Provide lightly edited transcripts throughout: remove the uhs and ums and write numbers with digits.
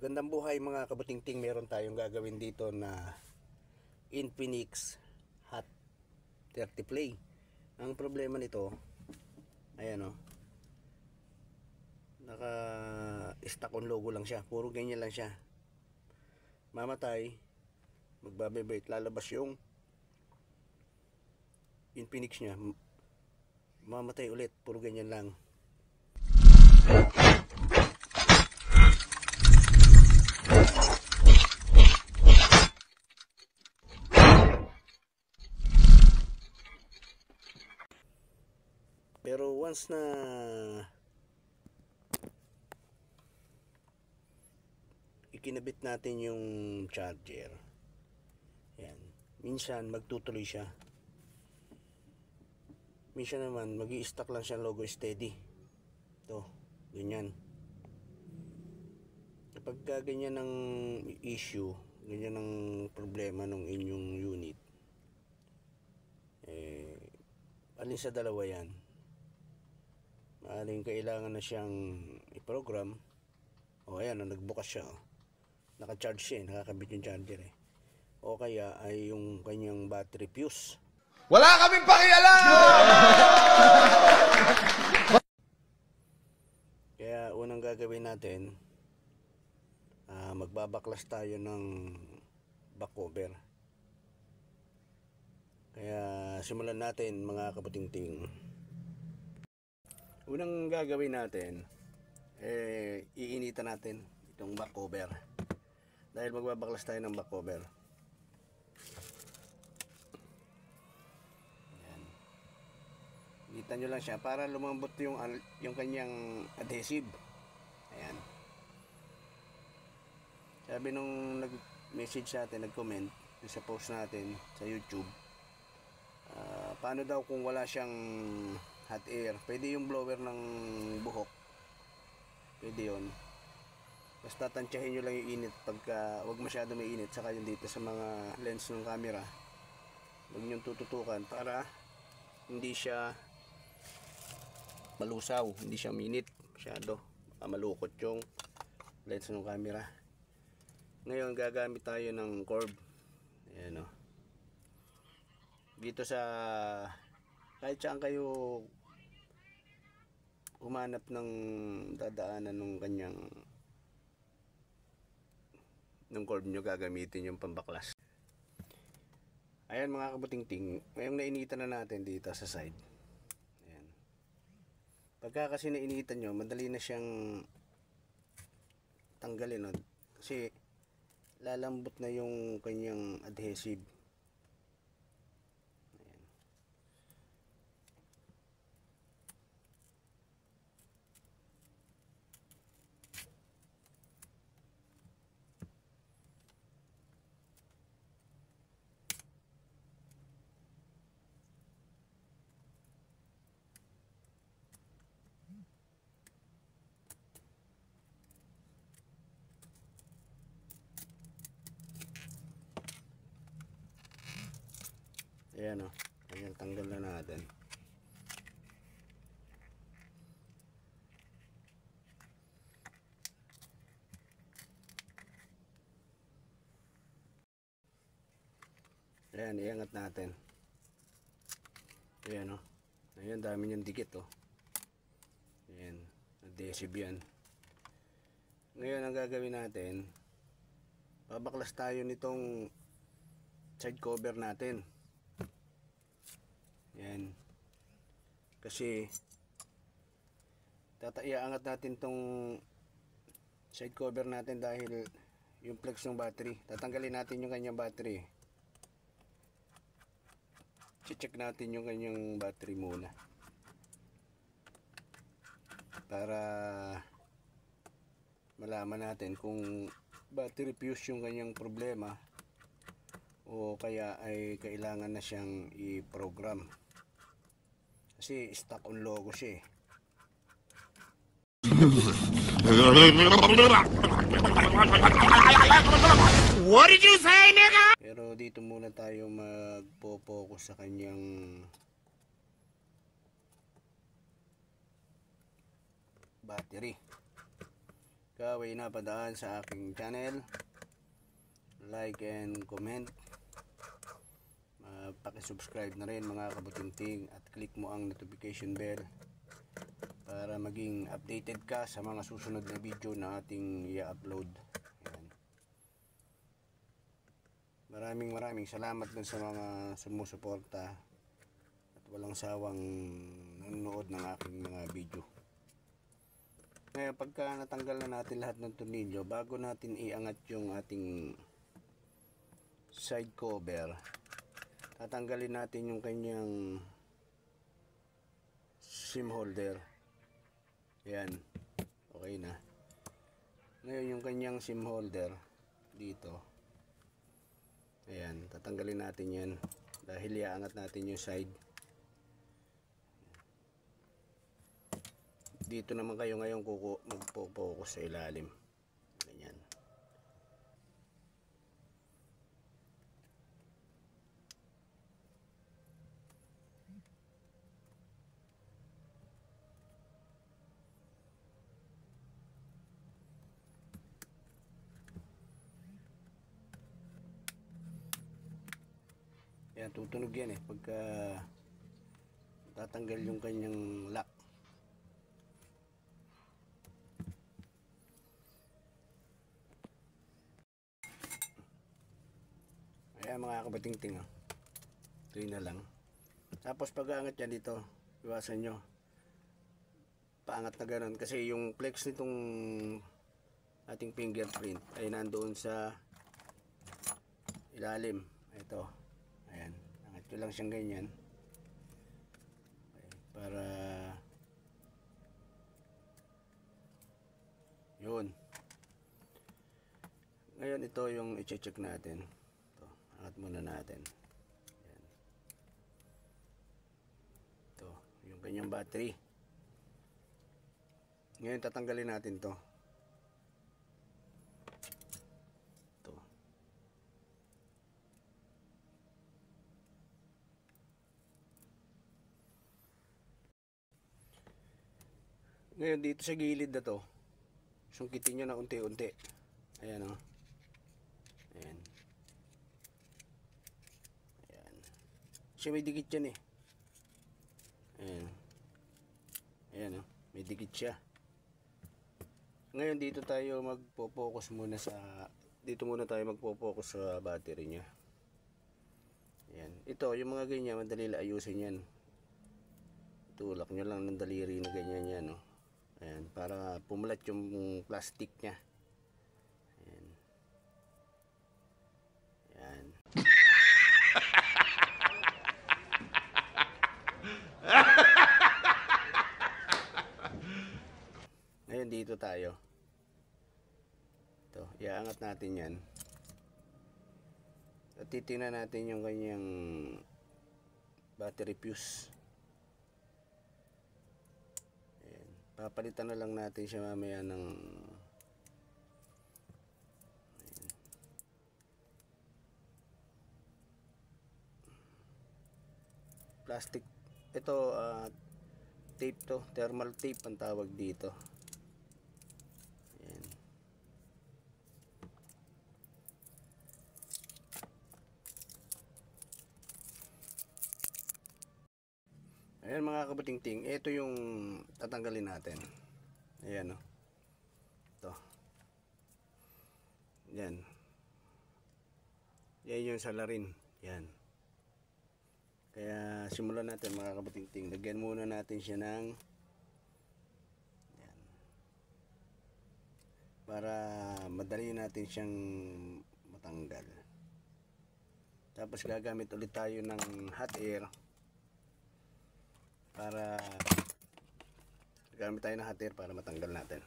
Magandang buhay mga kabutingting, meron tayong gagawin dito na Infinix Hot 30 Play. Ang problema nito, ayan o, naka stock on logo lang siya, puro ganyan lang siya. Mamatay, magbabibrate, lalabas yung Infinix nya, mamatay ulit, puro ganyan lang. Pero once na ikinabit natin yung charger, yan, minsan magtutuloy siya, minsan naman magi-stuck lang siya logo steady. Ito, ganyan. Kapag ganyan ang issue, ganyan ang problema ng inyong unit, alin sa dalawa yan, maaaring kailangan na siyang i-program. O ayan, nagbukas siya, naka-charge siya, nakakabit yung charger o kaya ay yung kanyang battery fuse. Wala kaming pakialam! Kaya unang gagawin natin, magbabaklas tayo ng back cover. Kaya simulan natin mga kabutingting. Unang gagawin natin, iinitan natin itong back cover. Dahil magbabaklas tayo ng back cover. Ayan. Initan nyo lang siya para lumambot yung kanyang adhesive. Ayan. Sabi nung nag-message sa atin, nag-comment sa post natin sa YouTube, paano daw kung wala siyang hot air? Pwede yung blower ng buhok, pwede yun. Basta tansyahin nyo lang yung init, pagka wag masyado may init. Saka yung dito sa mga lens ng camera, wag nyo tututukan para hindi siya malusaw, hindi siya minit masyado, malukot yung lens ng camera. Ngayon gagamit tayo ng curve. Ayan o, dito sa kahit saan kayo humanap ng dadaanan ng kanyang ng curve nyo, gagamitin yung pambaklas. Ayan mga kabutingting, ngayong nainitan na natin dito sa side. Ayan. Pagka kasi nainitan nyo, madali na siyang tanggalin, no? Kasi lalambot na yung kanyang adhesive. Ayan o, ayan, tanggal na natin. Ayan, iangat natin. Ayan o, ayan, dami niyang dikit o. Ayan, adhesive yan. Ngayon ang gagawin natin, babaklas tayo nitong side cover natin. Yan. Kasi iaangat natin tong side cover natin dahil yung flex ng battery. Tatanggalin natin yung kanyang battery. Check natin yung kanyang battery muna. Para malaman natin kung battery fuse yung kanyang problema o kaya ay kailangan na siyang i-program. Kasi stock on logo siya eh. What did you say, nigga? Pero dito muna tayo magpo-focus sa kanyang battery. ikaw ay napadaan sa aking channel, like and comment, pakisubscribe na rin mga kabutingting at click mo ang notification bell para maging updated ka sa mga susunod na video na ating i-upload. Maraming salamat dun sa mga sumusuporta at walang sawang nanonood ng aking mga video. Ngayon, pagka natanggal na natin lahat ng tornilyo, bago natin iangat yung ating side cover, tatanggalin natin yung kanyang SIM holder. Ayan, okay na. Ngayon, yung kanyang SIM holder dito, ayan, tatanggalin natin yan dahil iaangat natin yung side. Dito naman kayo ngayon magpo-focus sa ilalim. Ganyan. Ayan, tutunog yan pagka tatanggal yung kanyang lock. Ayan mga kabatingting, ito na lang. Tapos pag-aangat yan dito, iwasan nyo paangat na ganun, kasi yung flex nitong ating fingerprint ay nandoon sa ilalim. Ito, ayan, angat ko lang siyang ganyan, okay, para yun. Ngayon ito yung i-check natin. Angat muna natin. Ayan. Ito, yung kanyang battery. Ngayon tatanggalin natin to. Ito. Ngayon dito sa gilid na to, sungkitin nyo na unti-unti. Ayan o. Ayan. Siya may dikit yan Ayan. Ayan may dikit siya. Ngayon dito tayo magpo-focus muna sa battery niya. Ayan. Ito yung mga ganyan, madali lang ayusin yan. Tulak nyo lang ng daliri na ganyan yan Ayan, para pumulat yung plastic niya. Ayan. Ayan. Ngayon dito tayo. Ito, iaangat natin yan. At titingnan natin yung kanyang battery fuse. Ayan. Papalitan na lang natin siya mamaya ng plastic. Ito tape to, thermal tape ang tawag dito. Ayan. Ayan mga kabutingting, ito yung tatanggalin natin. Ayan ito. Yan. Yan yung salarin. Yan. Kaya simulan natin mga kabutingting. Lagyan muna natin siya ng yan, para madali natin siyang matanggal. Tapos gagamit ulit tayo ng hot air para matanggal natin.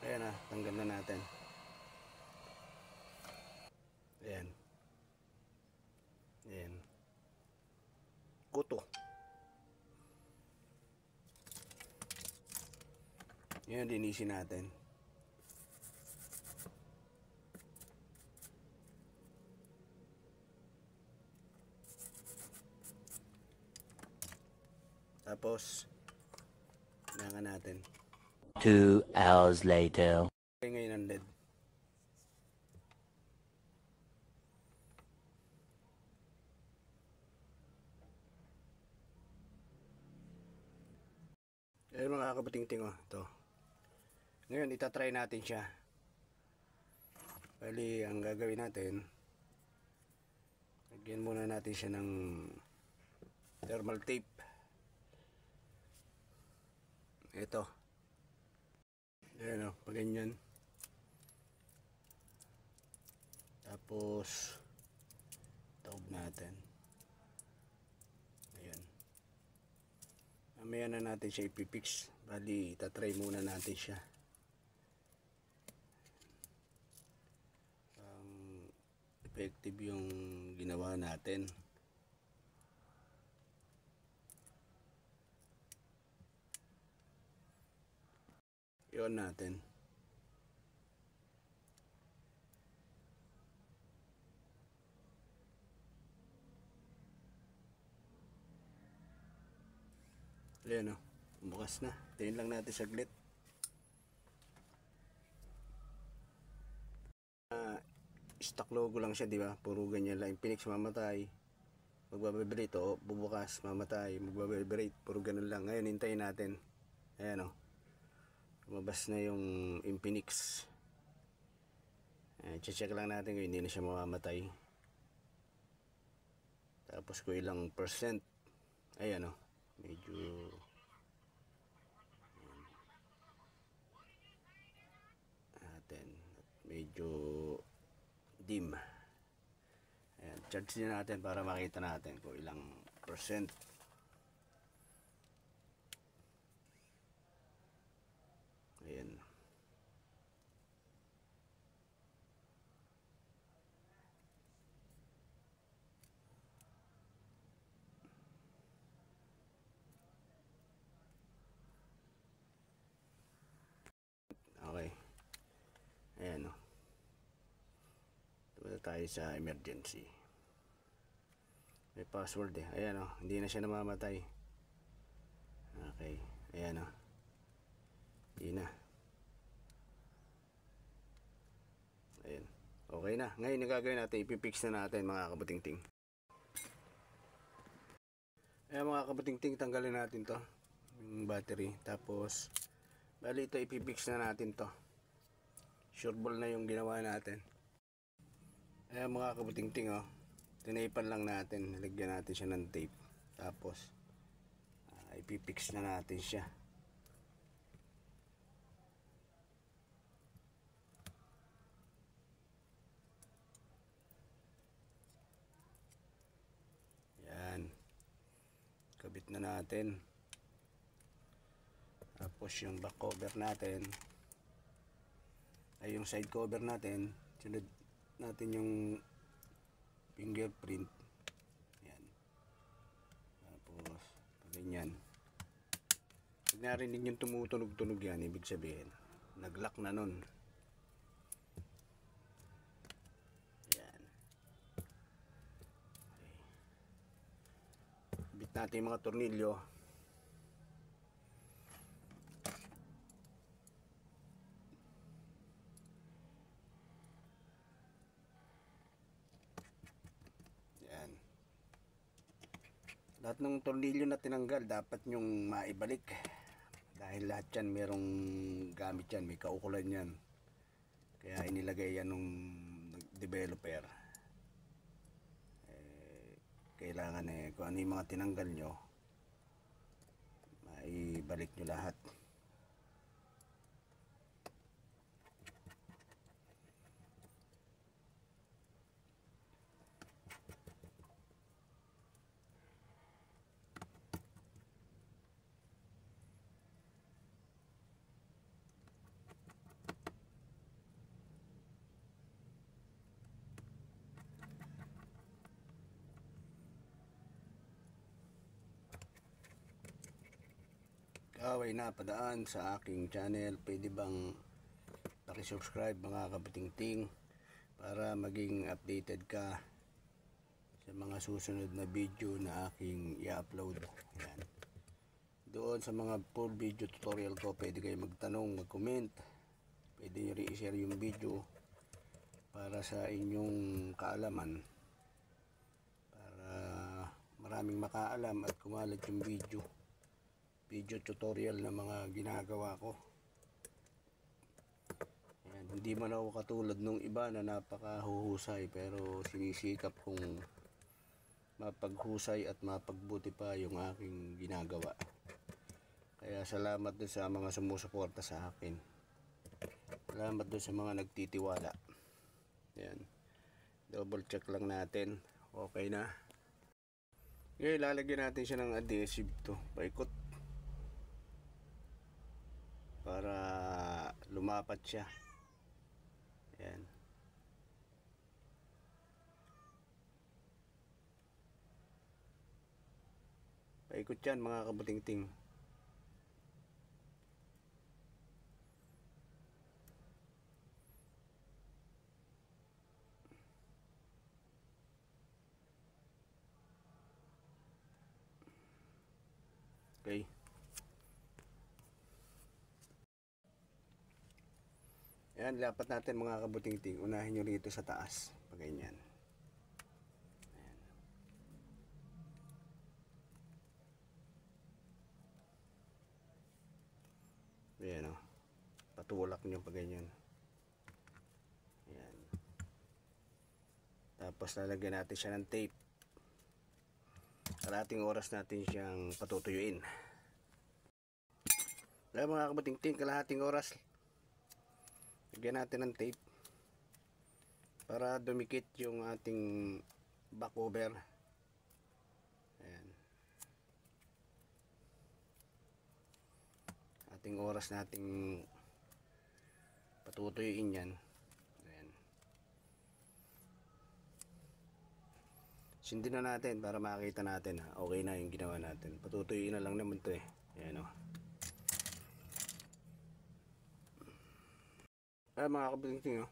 Ayan tanggal na natin. Ayan. Ayan. Kuto. Yan, linisin natin. Tapos kailangan natin 2 hours later. ngayon ang LED. Ayun mga kabuting-ting, oh, ito. Ngayon itatry natin siya. Bali ang gagawin natin, lagyan muna natin siya ng thermal tape. Ito. Ayan, oh, pag ganyan. Tapos taob natin. Ayan. Mamaya na natin siya ipipix. Bali itatry muna natin siya. Effective yung ginawa natin. Yun natin. Ayan, oh, bukas na. Tayin lang natin saglit. Stock logo lang siya, di ba? Puro ganyan lang. Infinix mamatay, magbabibrate, o bubukas, mamatay, magbabibrate, puro ganun lang. Ngayon hintayin natin. Ayan, oh, lumabas na yung Infinix. Check lang natin kung hindi na siya mamamatay. Tapos kung ilang percent. Ayan, oh, medyo natin medyo dim. Ayan, charge din natin para makita natin kung ilang percent. Ayan. Okay. Ayan, oh. Tumunta tayo sa emergency. May password eh. Ayan, oh, hindi na siya namamatay. Okay. Ayan, oh. Hindi na. Ayan. Okay na. Ngayon yung gagawin natin, ipipix na natin mga kabuting-ting. Ayan mga kabuting-ting, tanggalin natin to, yung battery. Tapos bali ito, ipipix na natin to. Sure ball na yung ginawa natin. Ayan mga kabuting-ting, oh, tinaypan lang natin, nilagyan natin siya ng tape. Tapos ipipix na natin siya. Yan, kabit na natin. Tapos yung back cover natin, ay yung side cover natin, sunod natin yung fingerprint. Yan. Tapos pag ganyan, pag narinig yung tumutunog-tunog yan, ibig sabihin nag-lock na nun. Yan. Okay. Bit natin yung mga tornilyo. Lahat ng tornilyo na tinanggal dapat nyong maibalik, dahil lahat yan merong gamit yan, may kaukulan yan, kaya inilagay yan nung developer. Kailangan kung ano yung mga tinanggal nyo, maibalik nyo lahat. Kaway na padaan sa aking channel, pwede bang paki-subscribe mga kabuting-ting para maging updated ka sa mga susunod na video na aking i-upload. Yan. doon sa mga full video tutorial ko, pwede kayo magtanong, mag-comment, pwede nyo i-share yung video para sa inyong kaalaman, para maraming makaalam at kumalat yung video tutorial na mga ginagawa ko. Ayan, hindi man ako katulad nung iba na napakahuhusay, pero sinisikap kong mapaghusay at mapagbuti pa yung aking ginagawa. Kaya salamat dun sa mga sumusuporta sa akin, salamat dun sa mga nagtitiwala. Ayan, double check lang natin, okay na. Ngayon lalagyan natin siya ng adhesive to, paikot, para lumapat siya. Ayan. Paikot yan mga kabutingting. Okay. Ayan, lapat natin mga kabutingting. Unahin nyo rito sa taas, pag ganyan. Ayan o, patulak nyo pag ganyan. Ayan. Tapos lalagyan natin siya ng tape. Kalahating oras natin siyang patutuyuin. Ayan mga kabutingting, kalahating oras. Lagyan natin ng tape para dumikit yung ating back over. Ayan. Ating oras nating patutuyuin yan. Ayan. Sindin na natin para makita natin okay na yung ginawa natin. Patutuyuin na lang naman to eh. Ayan o. Mga kabutingting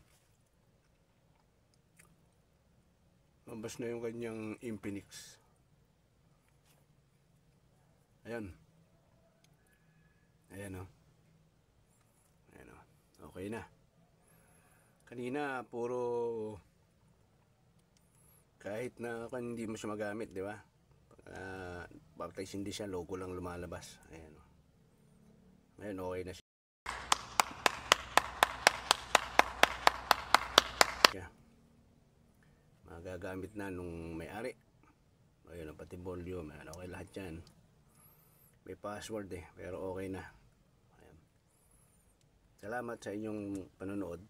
mabas na yung kanyang Infinix. Ayan. Ayan o. Ayan o. Okay na. Kanina puro kahit na hindi mo siya magamit, di ba? Bakit hindi siya, logo lang lumalabas. Ayan o. Ngayon okay na siya. Magagamit na nung may-ari. Ayun, pati volume, okay lahat yan. May password pero okay na. Ayan. Salamat sa inyong panonood.